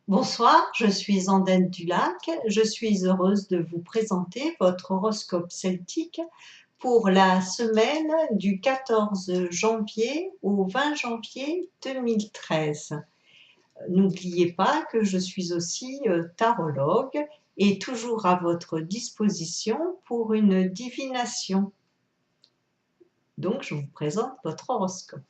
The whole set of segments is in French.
Bonsoir, je suis Andenne Dulac. Je suis heureuse de vous présenter votre horoscope celtique pour la semaine du 14 janvier au 20 janvier 2013. N'oubliez pas que je suis aussi tarologue et toujours à votre disposition pour une divination. Donc, je vous présente votre horoscope.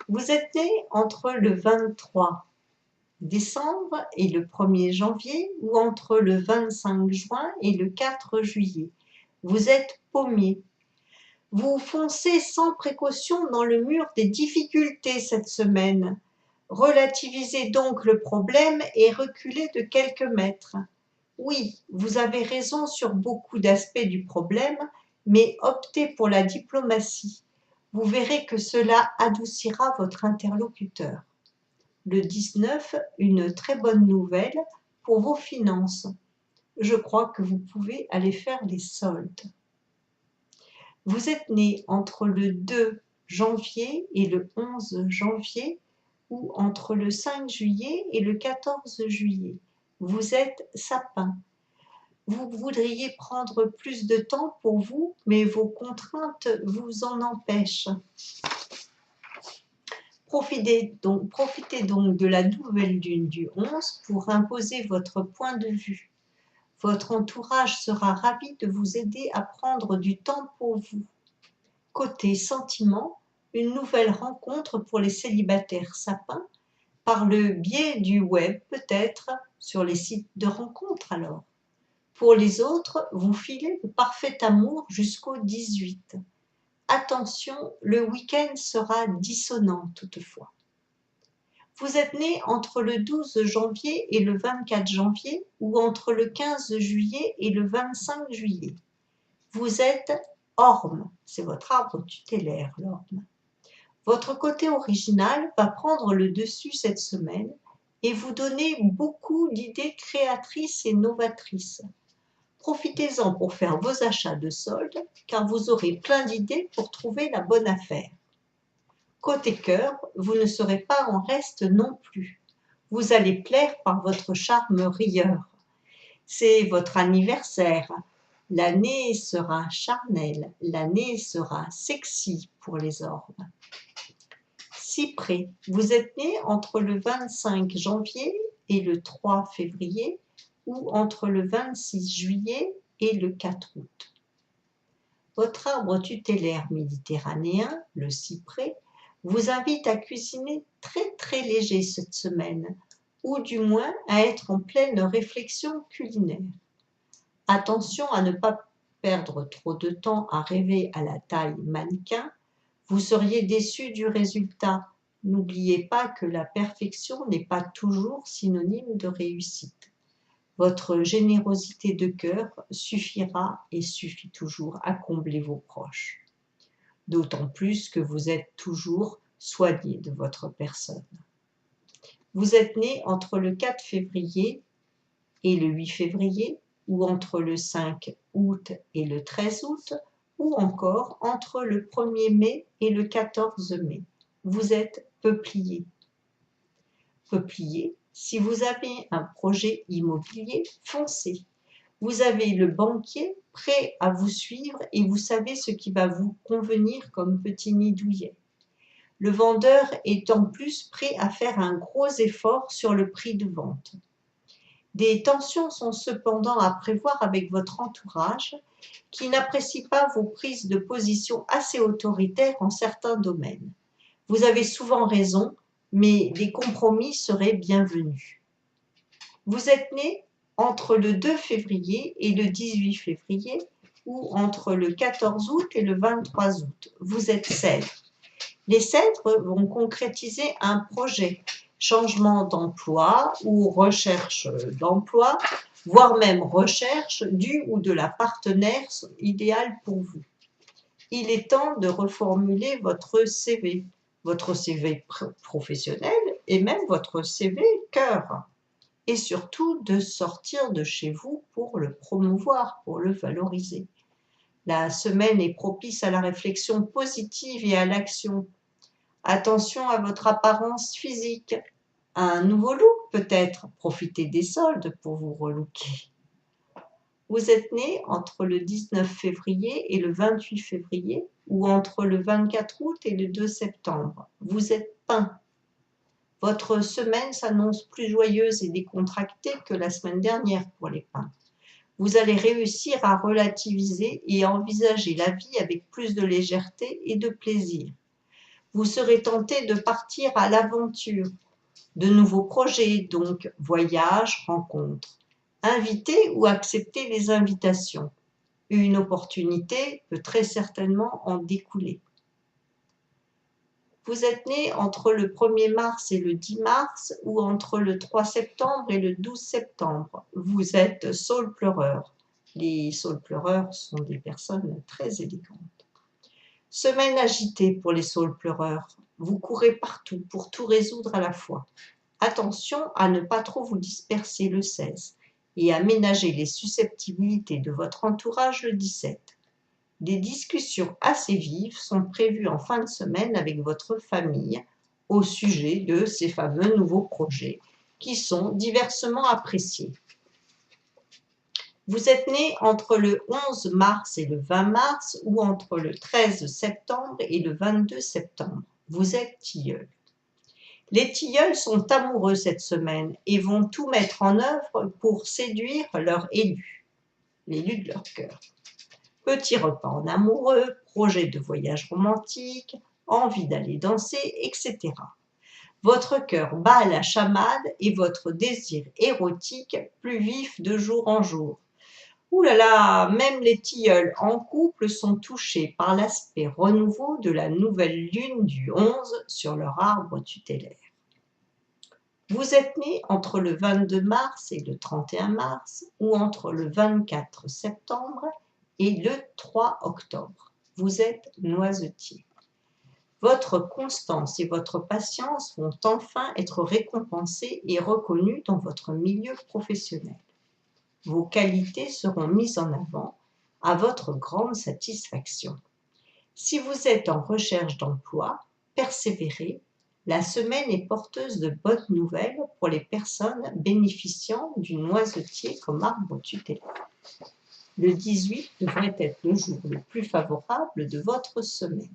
Vous êtes né entre le 23 décembre et le 1er janvier ou entre le 25 juin et le 4 juillet. Vous êtes paumé. Vous foncez sans précaution dans le mur des difficultés cette semaine. Relativisez donc le problème et reculez de quelques mètres. Oui, vous avez raison sur beaucoup d'aspects du problème, mais optez pour la diplomatie. Vous verrez que cela adoucira votre interlocuteur. Le 19, une très bonne nouvelle pour vos finances. Je crois que vous pouvez aller faire les soldes. Vous êtes né entre le 2 janvier et le 11 janvier ou entre le 5 juillet et le 14 juillet. Vous êtes sapin. Vous voudriez prendre plus de temps pour vous, mais vos contraintes vous en empêchent. Profitez donc de la nouvelle lune du 11 pour imposer votre point de vue. Votre entourage sera ravi de vous aider à prendre du temps pour vous. Côté sentiments, une nouvelle rencontre pour les célibataires sapins, par le biais du web peut-être, sur les sites de rencontres alors. Pour les autres, vous filez le parfait amour jusqu'au 18. Attention, le week-end sera dissonant toutefois. Vous êtes né entre le 12 janvier et le 24 janvier ou entre le 15 juillet et le 25 juillet. Vous êtes orme, c'est votre arbre tutélaire, l'orme. Votre côté original va prendre le dessus cette semaine et vous donner beaucoup d'idées créatrices et novatrices. Profitez-en pour faire vos achats de solde, car vous aurez plein d'idées pour trouver la bonne affaire. Côté cœur, vous ne serez pas en reste non plus. Vous allez plaire par votre charme rieur. C'est votre anniversaire. L'année sera charnelle, l'année sera sexy pour les ormes. Cyprès, vous êtes né entre le 25 janvier et le 3 février ou entre le 26 juillet et le 4 août. Votre arbre tutélaire méditerranéen, le cyprès, vous invite à cuisiner très léger cette semaine, ou du moins à être en pleine réflexion culinaire. Attention à ne pas perdre trop de temps à rêver à la taille mannequin, vous seriez déçu du résultat. N'oubliez pas que la perfection n'est pas toujours synonyme de réussite. Votre générosité de cœur suffira et suffit toujours à combler vos proches. D'autant plus que vous êtes toujours soigné de votre personne. Vous êtes né entre le 4 février et le 8 février, ou entre le 5 août et le 13 août, ou encore entre le 1er mai et le 14 mai. Vous êtes peuplier. Peuplier, si vous avez un projet immobilier, foncez. Vous avez le banquier prêt à vous suivre et vous savez ce qui va vous convenir comme petit nid douillet. Le vendeur est en plus prêt à faire un gros effort sur le prix de vente. Des tensions sont cependant à prévoir avec votre entourage qui n'apprécie pas vos prises de position assez autoritaires en certains domaines. Vous avez souvent raison, mais des compromis seraient bienvenus. Vous êtes né entre le 2 février et le 18 février ou entre le 14 août et le 23 août. Vous êtes cèdre. Les cèdres vont concrétiser un projet, changement d'emploi ou recherche d'emploi, voire même recherche du ou de la partenaire idéale pour vous. Il est temps de reformuler votre CV professionnel et même votre CV cœur. Et surtout de sortir de chez vous pour le promouvoir, pour le valoriser. La semaine est propice à la réflexion positive et à l'action. Attention à votre apparence physique. Un nouveau look peut-être, profitez des soldes pour vous relooker. Vous êtes né entre le 19 février et le 28 février ou entre le 24 août et le 2 septembre. Vous êtes Pin. Votre semaine s'annonce plus joyeuse et décontractée que la semaine dernière pour les Pins. Vous allez réussir à relativiser et à envisager la vie avec plus de légèreté et de plaisir. Vous serez tenté de partir à l'aventure. De nouveaux projets, donc voyages, rencontres. Inviter ou accepter les invitations. Une opportunité peut très certainement en découler. Vous êtes né entre le 1er mars et le 10 mars ou entre le 3 septembre et le 12 septembre. Vous êtes saule pleureur. Les saules pleureurs sont des personnes très élégantes. Semaine agitée pour les saules pleureurs. Vous courez partout pour tout résoudre à la fois. Attention à ne pas trop vous disperser le 16 et à ménager les susceptibilités de votre entourage le 17. Des discussions assez vives sont prévues en fin de semaine avec votre famille au sujet de ces fameux nouveaux projets qui sont diversement appréciés. Vous êtes né entre le 11 mars et le 20 mars ou entre le 13 septembre et le 22 septembre. Vous êtes tilleul. Les tilleuls sont amoureux cette semaine et vont tout mettre en œuvre pour séduire leur élu, l'élu de leur cœur. Petits repas en amoureux, projets de voyage romantique, envie d'aller danser, etc. Votre cœur bat à la chamade et votre désir érotique plus vif de jour en jour. Ouh là là, même les tilleuls en couple sont touchés par l'aspect renouveau de la nouvelle lune du 11 sur leur arbre tutélaire. Vous êtes né entre le 22 mars et le 31 mars ou entre le 24 septembre et le 3 octobre. Vous êtes noisetier. Votre constance et votre patience vont enfin être récompensées et reconnues dans votre milieu professionnel. Vos qualités seront mises en avant à votre grande satisfaction. Si vous êtes en recherche d'emploi, persévérez. La semaine est porteuse de bonnes nouvelles pour les personnes bénéficiant du noisetier comme arbre tutélaire. Le 18 devrait être le jour le plus favorable de votre semaine.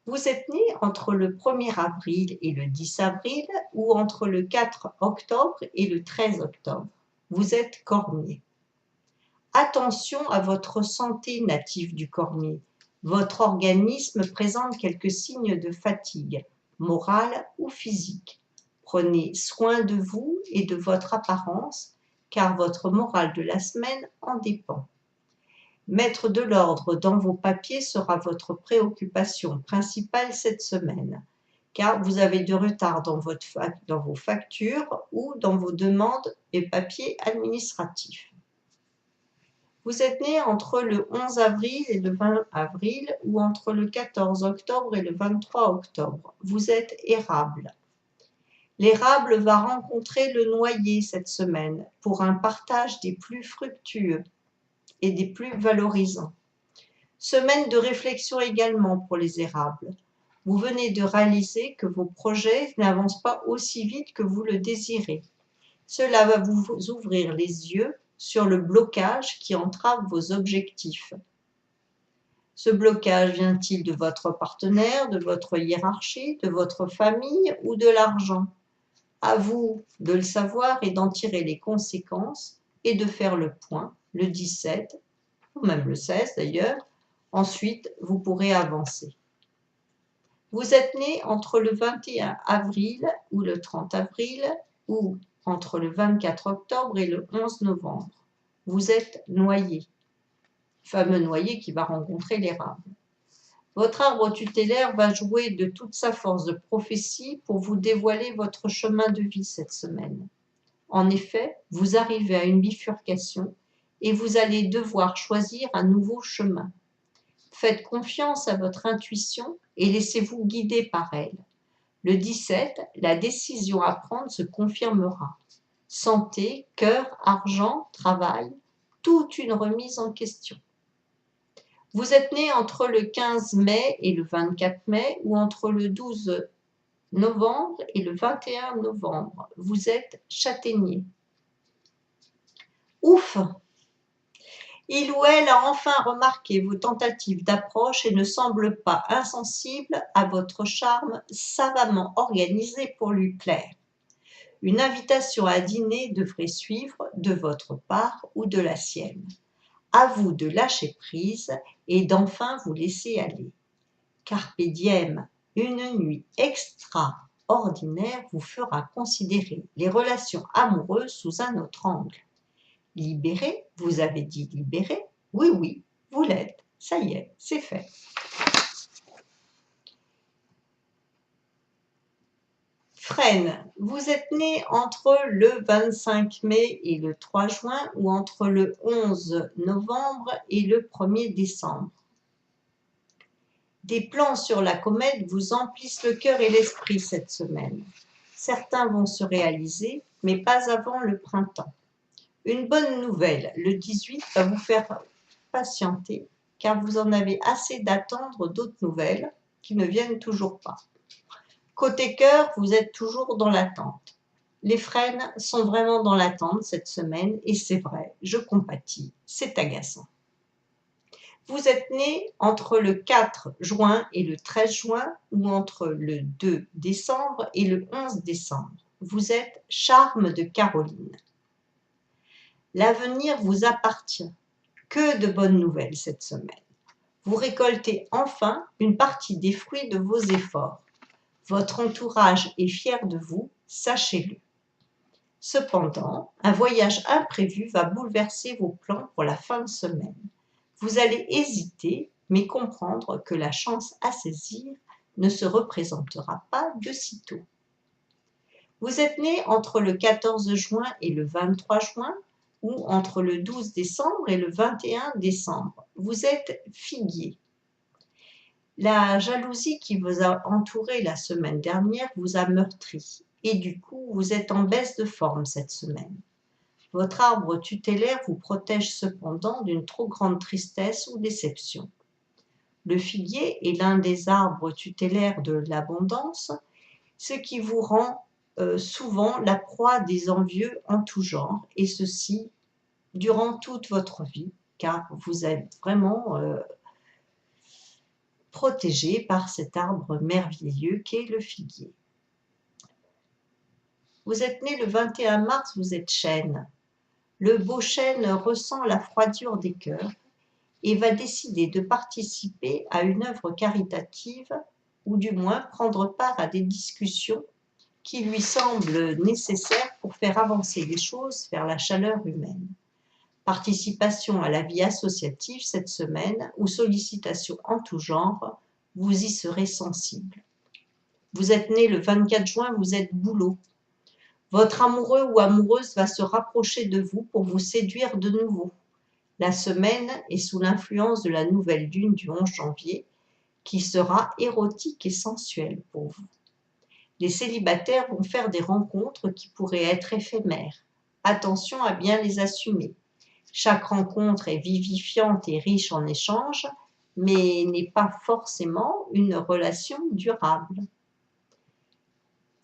Vous êtes né entre le 1er avril et le 10 avril ou entre le 4 octobre et le 13 octobre. Vous êtes cormier. Attention à votre santé native du cormier. Votre organisme présente quelques signes de fatigue, morale ou physique. Prenez soin de vous et de votre apparence, car votre morale de la semaine en dépend. Mettre de l'ordre dans vos papiers sera votre préoccupation principale cette semaine, car vous avez du retard dans vos factures ou dans vos demandes et papiers administratifs. Vous êtes né entre le 11 avril et le 20 avril ou entre le 14 octobre et le 23 octobre. Vous êtes érable. L'érable va rencontrer le noyer cette semaine pour un partage des plus fructueux et des plus valorisants. Semaine de réflexion également pour les érables. Vous venez de réaliser que vos projets n'avancent pas aussi vite que vous le désirez. Cela va vous ouvrir les yeux sur le blocage qui entrave vos objectifs. Ce blocage vient-il de votre partenaire, de votre hiérarchie, de votre famille ou de l'argent? À vous de le savoir et d'en tirer les conséquences et de faire le point le 17 ou même le 16 d'ailleurs. Ensuite, vous pourrez avancer. Vous êtes né entre le 21 avril ou le 30 avril ou entre le 24 octobre et le 11 novembre. Vous êtes noyer, le fameux noyer qui va rencontrer l'érable. Votre arbre tutélaire va jouer de toute sa force de prophétie pour vous dévoiler votre chemin de vie cette semaine. En effet, vous arrivez à une bifurcation et vous allez devoir choisir un nouveau chemin. Faites confiance à votre intuition et laissez-vous guider par elle. Le 17, la décision à prendre se confirmera. Santé, cœur, argent, travail, toute une remise en question. Vous êtes né entre le 15 mai et le 24 mai ou entre le 12 novembre et le 21 novembre, vous êtes châtaignier. Ouf! Il ou elle a enfin remarqué vos tentatives d'approche et ne semble pas insensible à votre charme savamment organisé pour lui plaire. Une invitation à dîner devrait suivre de votre part ou de la sienne. À vous de lâcher prise et d'enfin vous laisser aller. Carpe diem, une nuit extraordinaire vous fera considérer les relations amoureuses sous un autre angle. Libéré, vous avez dit libéré? Oui, oui, vous l'êtes. Ça y est, c'est fait. Frêne, vous êtes né entre le 25 mai et le 3 juin ou entre le 11 novembre et le 1er décembre. Des plans sur la comète vous emplissent le cœur et l'esprit cette semaine. Certains vont se réaliser, mais pas avant le printemps. Une bonne nouvelle, le 18 va vous faire patienter, car vous en avez assez d'attendre d'autres nouvelles qui ne viennent toujours pas. Côté cœur, vous êtes toujours dans l'attente. Les frênes sont vraiment dans l'attente cette semaine, et c'est vrai, je compatis, c'est agaçant. Vous êtes né entre le 4 juin et le 13 juin, ou entre le 2 décembre et le 11 décembre. Vous êtes charme de Caroline. L'avenir vous appartient. Que de bonnes nouvelles cette semaine. Vous récoltez enfin une partie des fruits de vos efforts. Votre entourage est fier de vous, sachez-le. Cependant, un voyage imprévu va bouleverser vos plans pour la fin de semaine. Vous allez hésiter, mais comprendre que la chance à saisir ne se représentera pas de sitôt. Vous êtes né entre le 14 juin et le 23 juin, ou entre le 12 décembre et le 21 décembre. Vous êtes figuier. La jalousie qui vous a entouré la semaine dernière vous a meurtri, et du coup, vous êtes en baisse de forme cette semaine. Votre arbre tutélaire vous protège cependant d'une trop grande tristesse ou déception. Le figuier est l'un des arbres tutélaires de l'abondance, ce qui vous rend souvent la proie des envieux en tout genre, et ceci durant toute votre vie, car vous êtes vraiment protégé par cet arbre merveilleux qu'est le figuier. Vous êtes né le 21 mars, vous êtes chêne. Le beau chêne ressent la froidure des cœurs et va décider de participer à une œuvre caritative ou du moins prendre part à des discussions qui lui semblent nécessaires pour faire avancer les choses vers la chaleur humaine. Participation à la vie associative cette semaine ou sollicitation en tout genre, vous y serez sensible. Vous êtes né le 24 juin, vous êtes Bouleau. Votre amoureux ou amoureuse va se rapprocher de vous pour vous séduire de nouveau. La semaine est sous l'influence de la nouvelle lune du 11 janvier qui sera érotique et sensuelle pour vous. Les célibataires vont faire des rencontres qui pourraient être éphémères. Attention à bien les assumer. Chaque rencontre est vivifiante et riche en échanges, mais n'est pas forcément une relation durable.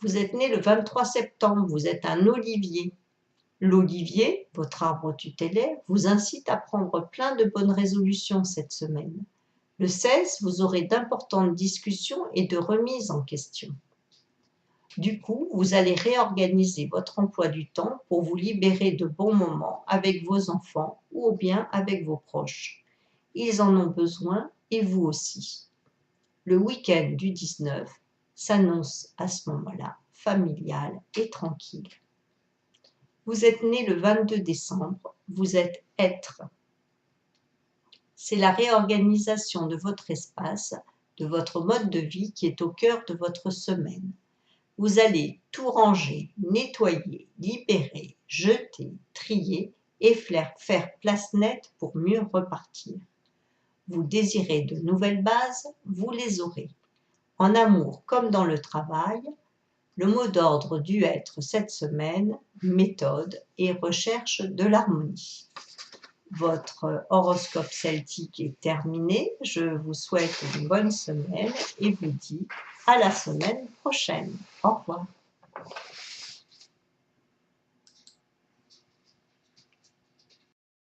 Vous êtes né le 23 septembre, vous êtes un olivier. L'olivier, votre arbre tutélaire, vous incite à prendre plein de bonnes résolutions cette semaine. Le 16, vous aurez d'importantes discussions et de remises en question. Du coup, vous allez réorganiser votre emploi du temps pour vous libérer de bons moments avec vos enfants ou bien avec vos proches. Ils en ont besoin et vous aussi. Le week-end du 19 s'annonce à ce moment-là familial et tranquille. Vous êtes né le 22 décembre, vous êtes être. C'est la réorganisation de votre espace, de votre mode de vie qui est au cœur de votre semaine. Vous allez tout ranger, nettoyer, libérer, jeter, trier et faire place nette pour mieux repartir. Vous désirez de nouvelles bases, vous les aurez. En amour comme dans le travail, le mot d'ordre dut être cette semaine, méthode et recherche de l'harmonie. Votre horoscope celtique est terminé. Je vous souhaite une bonne semaine et vous dis À la semaine prochaine. Au revoir.